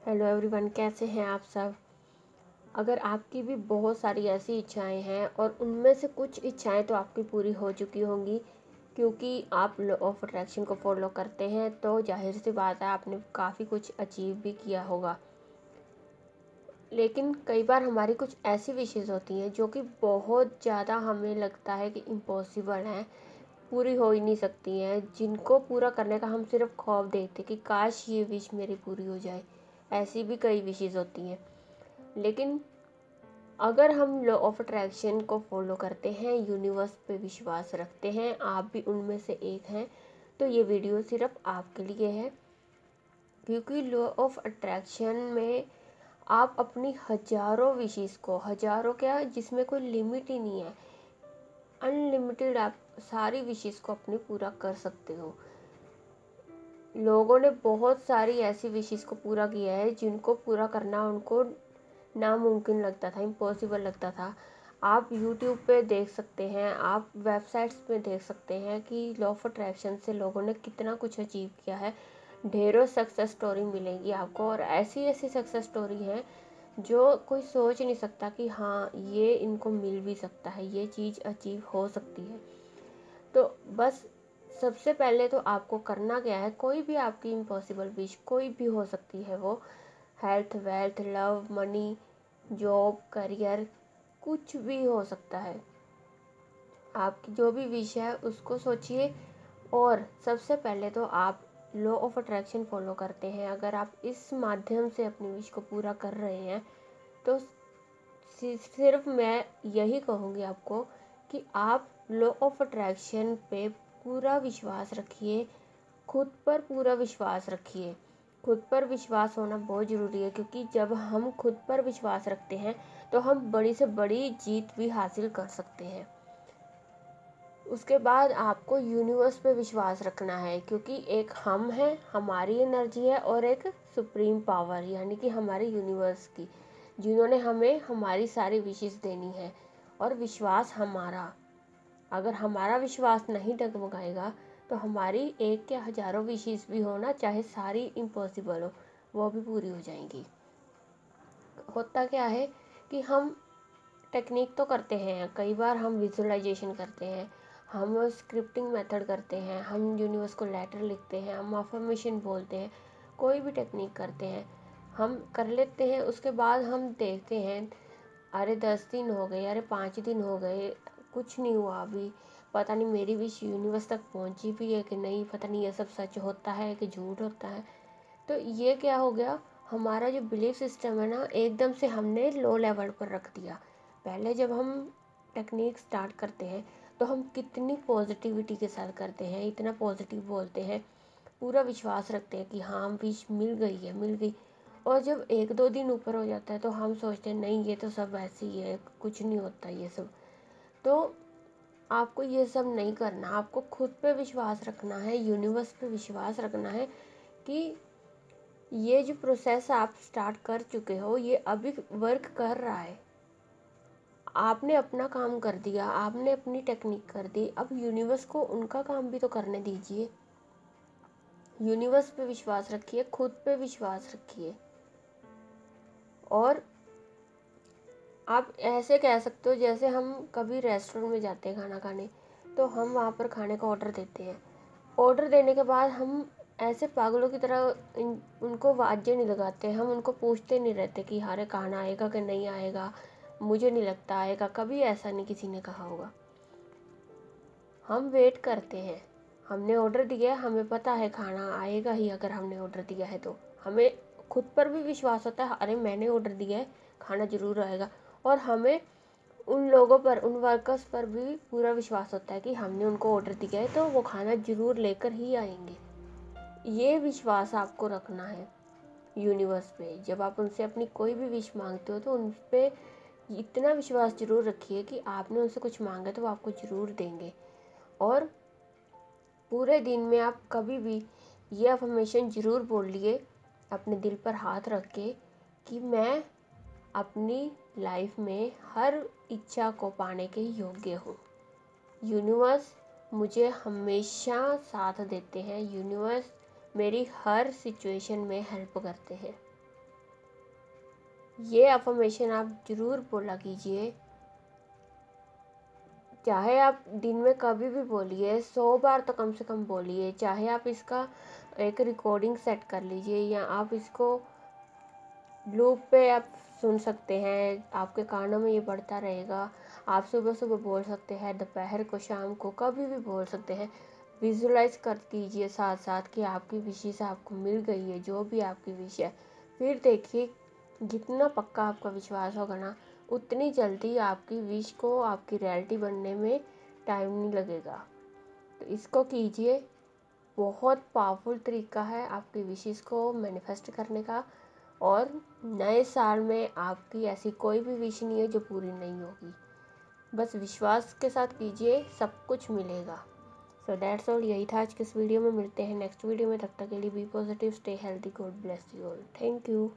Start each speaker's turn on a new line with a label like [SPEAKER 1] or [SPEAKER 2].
[SPEAKER 1] Hello everyone, कैसे हैं आप सब। अगर आपकी भी बहुत सारी ऐसी इच्छाएं हैं और उनमें से कुछ इच्छाएं तो आपकी पूरी हो चुकी होंगी, क्योंकि आप लॉ ऑफ अट्रैक्शन को फॉलो करते हैं, तो जाहिर सी बात है आपने काफ़ी कुछ अचीव भी किया होगा। लेकिन कई बार हमारी कुछ ऐसी विशेज़ होती हैं जो कि बहुत ज़्यादा हमें लगता है कि इम्पॉसिबल हैं, पूरी हो ही नहीं सकती हैं, जिनको पूरा करने का हम सिर्फ ख्वाब देखते कि काश ये विश मेरी पूरी हो जाए। ऐसी भी कई विशेज़ होती हैं। लेकिन अगर हम लॉ ऑफ अट्रैक्शन को फॉलो करते हैं, यूनिवर्स पे विश्वास रखते हैं, आप भी उनमें से एक हैं, तो ये वीडियो सिर्फ आपके लिए है। क्योंकि लॉ ऑफ अट्रैक्शन में आप अपनी हजारों विशेस को, हजारों क्या, जिसमें कोई लिमिट ही नहीं है, अनलिमिटेड, आप सारी विशेस को अपनी पूरा कर सकते हो। लोगों ने बहुत सारी ऐसी विशेस को पूरा किया है जिनको पूरा करना उनको नामुमकिन लगता था, इम्पॉसिबल लगता था। आप यूट्यूब पे देख सकते हैं, आप वेबसाइट्स पे देख सकते हैं कि लॉ ऑफ अट्रैक्शन से लोगों ने कितना कुछ अचीव किया है। ढेरों सक्सेस स्टोरी मिलेंगी आपको, और ऐसी ऐसी सक्सेस स्टोरी हैं जो कोई सोच नहीं सकता कि हाँ ये इनको मिल भी सकता है, ये चीज़ अचीव हो सकती है। तो बस सबसे पहले तो आपको करना क्या है, कोई भी आपकी इम्पॉसिबल विश कोई भी हो सकती है, वो health, wealth, love, money, job, career, कुछ भी हो सकता है। आपकी जो भी विश है उसको सोचिए, और सबसे पहले तो आप लॉ ऑफ अट्रैक्शन फॉलो करते हैं। अगर आप इस माध्यम से अपनी विश को पूरा कर रहे हैं तो सिर्फ मैं यही कहूँगी आपको कि आप लॉ ऑफ अट्रैक्शन पे पूरा विश्वास रखिए, खुद पर पूरा विश्वास रखिए। खुद पर विश्वास होना बहुत ज़रूरी है, क्योंकि जब हम खुद पर विश्वास रखते हैं तो हम बड़ी से बड़ी जीत भी हासिल कर सकते हैं। उसके बाद आपको यूनिवर्स पे विश्वास रखना है, क्योंकि एक हम हैं, हमारी एनर्जी है, और एक सुप्रीम पावर यानी कि हमारे यूनिवर्स की, जिन्होंने हमें हमारी सारी विशेस देनी है। और विश्वास हमारा, अगर हमारा विश्वास नहीं डगमगाएगा तो हमारी एक के हजारों विशेस भी होना, चाहे सारी इम्पॉसिबल हो, वो भी पूरी हो जाएंगी। होता क्या है कि हम टेक्निक तो करते हैं, कई बार हम विजुअलाइजेशन करते हैं, हम स्क्रिप्टिंग मेथड करते हैं, हम यूनिवर्स को लेटर लिखते हैं, हम अफर्मेशन बोलते हैं, कोई भी टेक्निक करते हैं, हम कर लेते हैं। उसके बाद हम देखते हैं, अरे 10 दिन हो गए, अरे 5 दिन हो गए, कुछ नहीं हुआ अभी, पता नहीं मेरी विश यूनिवर्स तक पहुंची भी है कि नहीं, पता नहीं ये सब सच होता है कि झूठ होता है। तो ये क्या हो गया, हमारा जो बिलीफ सिस्टम है ना, एकदम से हमने लो लेवल पर रख दिया। पहले जब हम टेक्निक स्टार्ट करते हैं तो हम कितनी पॉजिटिविटी के साथ करते हैं, इतना पॉजिटिव बोलते हैं, पूरा विश्वास रखते हैं कि हाँ विश मिल गई है, मिल गई। और जब 1-2 दिन ऊपर हो जाता है तो हम सोचते हैं नहीं ये तो सब ऐसे ही है, कुछ नहीं होता ये सब। तो आपको ये सब नहीं करना, आपको खुद पे विश्वास रखना है, यूनिवर्स पे विश्वास रखना है कि ये जो प्रोसेस आप स्टार्ट कर चुके हो ये अभी वर्क कर रहा है। आपने अपना काम कर दिया, आपने अपनी टेक्निक कर दी, अब यूनिवर्स को उनका काम भी तो करने दीजिए। यूनिवर्स पे विश्वास रखिए, खुद पे विश्वास रखिए। और आप ऐसे कह सकते हो, जैसे हम कभी रेस्टोरेंट में जाते हैं खाना खाने, तो हम वहाँ पर खाने का ऑर्डर देते हैं। ऑर्डर देने के बाद हम ऐसे पागलों की तरह उनको वाजे नहीं लगाते, हम उनको पूछते नहीं रहते कि हारे खाना आएगा कि नहीं आएगा, मुझे नहीं लगता आएगा, कभी ऐसा नहीं किसी ने कहा होगा। हम वेट करते हैं, हमने ऑर्डर दिया है, हमें पता है खाना आएगा ही, अगर हमने ऑर्डर दिया है तो हमें खुद पर भी विश्वास होता है, अरे मैंने ऑर्डर दिया है, खाना ज़रूर आएगा। और हमें उन लोगों पर, उन वर्कर्स पर भी पूरा विश्वास होता है कि हमने उनको ऑर्डर दिया है तो वो खाना ज़रूर लेकर ही आएंगे। ये विश्वास आपको रखना है यूनिवर्स पे। जब आप उनसे अपनी कोई भी विश मांगते हो तो उन पे इतना विश्वास ज़रूर रखिए कि आपने उनसे कुछ मांगा तो वो आपको ज़रूर देंगे। और पूरे दिन में आप कभी भी ये अफर्मेशन ज़रूर बोल लिए, अपने दिल पर हाथ रख के, कि मैं अपनी लाइफ में हर इच्छा को पाने के योग्य हूँ। यूनिवर्स मुझे हमेशा साथ देते हैं, यूनिवर्स मेरी हर सिचुएशन में हेल्प करते हैं। ये अफर्मेशन आप ज़रूर बोला कीजिए। चाहे आप दिन में कभी भी बोलिए, 100 बार तो कम से कम बोलिए। चाहे आप इसका एक रिकॉर्डिंग सेट कर लीजिए या आप इसको लूप पे आप सुन सकते हैं, आपके कानों में ये बढ़ता रहेगा। आप सुबह सुबह बोल सकते हैं, दोपहर को, शाम को, कभी भी बोल सकते हैं। विजुलाइज कर कीजिए साथ साथ कि आपकी विशेष आपको मिल गई है, जो भी आपकी विश है। फिर देखिए जितना पक्का आपका विश्वास होगा ना, उतनी जल्दी आपकी विश को आपकी रियलिटी बनने में टाइम नहीं लगेगा। तो इसको कीजिए, बहुत पावरफुल तरीका है आपकी विशेस को मैनिफेस्ट करने का। और नए साल में आपकी ऐसी कोई भी विश नहीं है जो पूरी नहीं होगी। बस विश्वास के साथ कीजिए, सब कुछ मिलेगा। सो दैट्स ऑल, यही था आज के इस वीडियो में। मिलते हैं नेक्स्ट वीडियो में, तब तक के लिए be positive, stay healthy, God bless you all. Thank you.